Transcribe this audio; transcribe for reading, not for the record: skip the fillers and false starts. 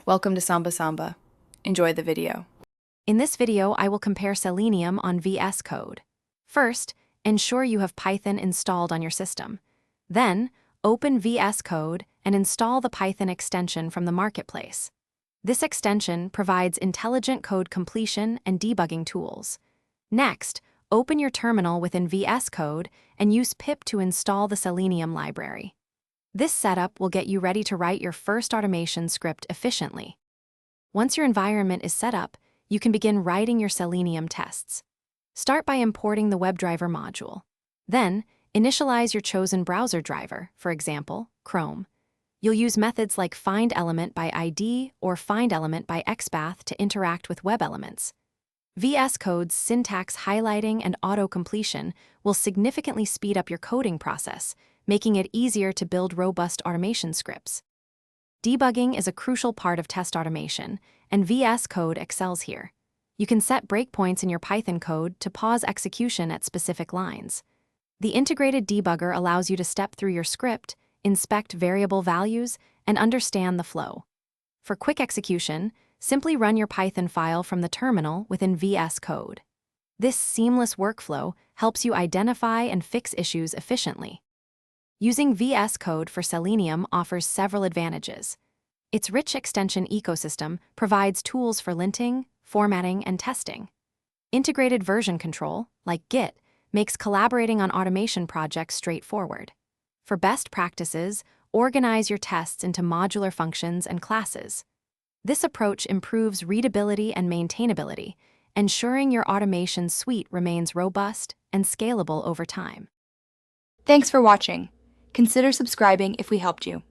Welcome to Samba Samba. Enjoy the video. In this video, I will compare Selenium on VS Code. First, ensure you have Python installed on your system. Then, open VS Code and install the Python extension from the marketplace. This extension provides intelligent code completion and debugging tools. Next, open your terminal within VS Code and use pip to install the Selenium library. This setup will get you ready to write your first automation script efficiently. Once your environment is set up, you can begin writing your Selenium tests. Start by importing the WebDriver module. Then, initialize your chosen browser driver, for example, Chrome. You'll use methods like findElement by ID or findElement by XPath to interact with web elements. VS Code's syntax highlighting and auto-completion will significantly speed up your coding process, making it easier to build robust automation scripts. Debugging is a crucial part of test automation, and VS Code excels here. You can set breakpoints in your Python code to pause execution at specific lines. The integrated debugger allows you to step through your script, inspect variable values, and understand the flow. For quick execution, simply run your Python file from the terminal within VS Code. This seamless workflow helps you identify and fix issues efficiently. Using VS Code for Selenium offers several advantages. Its rich extension ecosystem provides tools for linting, formatting, and testing. Integrated version control, like Git, makes collaborating on automation projects straightforward. For best practices, organize your tests into modular functions and classes. This approach improves readability and maintainability, ensuring your automation suite remains robust and scalable over time. Thanks for watching. Consider subscribing if we helped you.